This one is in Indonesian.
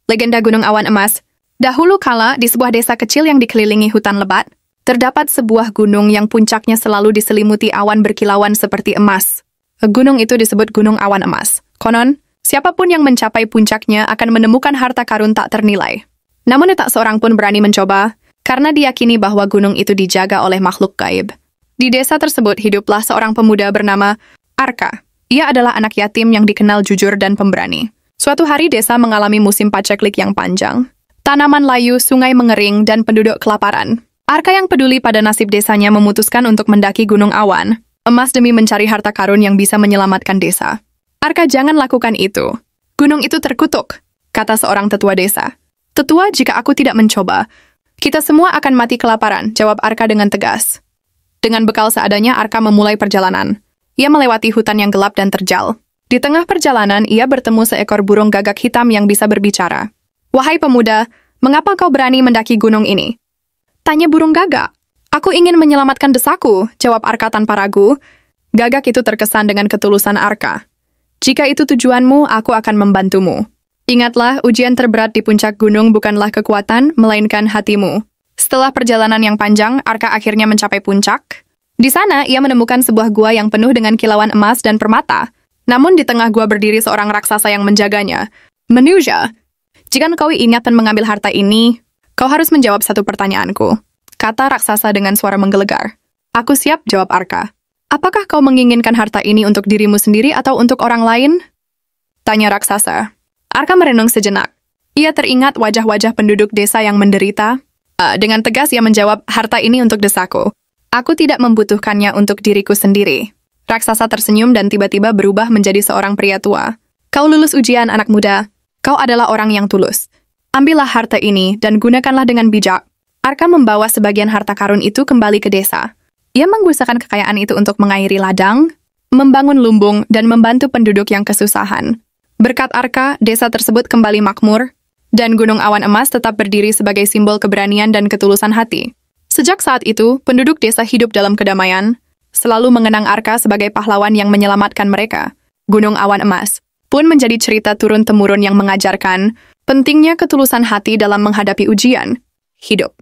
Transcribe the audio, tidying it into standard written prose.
Legenda Gunung Awan Emas. Dahulu kala, di sebuah desa kecil yang dikelilingi hutan lebat, terdapat sebuah gunung yang puncaknya selalu diselimuti awan berkilauan seperti emas. Gunung itu disebut Gunung Awan Emas. Konon, siapapun yang mencapai puncaknya akan menemukan harta karun tak ternilai. Namun tak seorang pun berani mencoba, karena diyakini bahwa gunung itu dijaga oleh makhluk gaib. Di desa tersebut hiduplah seorang pemuda bernama Arka. Ia adalah anak yatim yang dikenal jujur dan pemberani. Suatu hari desa mengalami musim paceklik yang panjang. Tanaman layu, sungai mengering, dan penduduk kelaparan. Arka yang peduli pada nasib desanya memutuskan untuk mendaki Gunung Awan Emas demi mencari harta karun yang bisa menyelamatkan desa. Arka, jangan lakukan itu. Gunung itu terkutuk, kata seorang tetua desa. Tetua, jika aku tidak mencoba, kita semua akan mati kelaparan, jawab Arka dengan tegas. Dengan bekal seadanya, Arka memulai perjalanan. Ia melewati hutan yang gelap dan terjal. Di tengah perjalanan, ia bertemu seekor burung gagak hitam yang bisa berbicara. Wahai pemuda, mengapa kau berani mendaki gunung ini? Tanya burung gagak. Aku ingin menyelamatkan desaku, jawab Arka tanpa ragu. Gagak itu terkesan dengan ketulusan Arka. Jika itu tujuanmu, aku akan membantumu. Ingatlah, ujian terberat di puncak gunung bukanlah kekuatan, melainkan hatimu. Setelah perjalanan yang panjang, Arka akhirnya mencapai puncak. Di sana, ia menemukan sebuah gua yang penuh dengan kilauan emas dan permata. Namun di tengah gua berdiri seorang raksasa yang menjaganya. Manusia, jika kau ingat dan mengambil harta ini, kau harus menjawab satu pertanyaanku, kata raksasa dengan suara menggelegar. Aku siap, jawab Arka. Apakah kau menginginkan harta ini untuk dirimu sendiri atau untuk orang lain? Tanya raksasa. Arka merenung sejenak. Ia teringat wajah-wajah penduduk desa yang menderita. Dengan tegas ia menjawab, harta ini untuk desaku. Aku tidak membutuhkannya untuk diriku sendiri. Raksasa tersenyum dan tiba-tiba berubah menjadi seorang pria tua. Kau lulus ujian, anak muda. Kau adalah orang yang tulus. Ambillah harta ini dan gunakanlah dengan bijak. Arka membawa sebagian harta karun itu kembali ke desa. Ia menggunakan kekayaan itu untuk mengairi ladang, membangun lumbung, dan membantu penduduk yang kesusahan. Berkat Arka, desa tersebut kembali makmur, dan Gunung Awan Emas tetap berdiri sebagai simbol keberanian dan ketulusan hati. Sejak saat itu, penduduk desa hidup dalam kedamaian, selalu mengenang Arka sebagai pahlawan yang menyelamatkan mereka. Gunung Awan Emas pun menjadi cerita turun-temurun yang mengajarkan pentingnya ketulusan hati dalam menghadapi ujian hidup.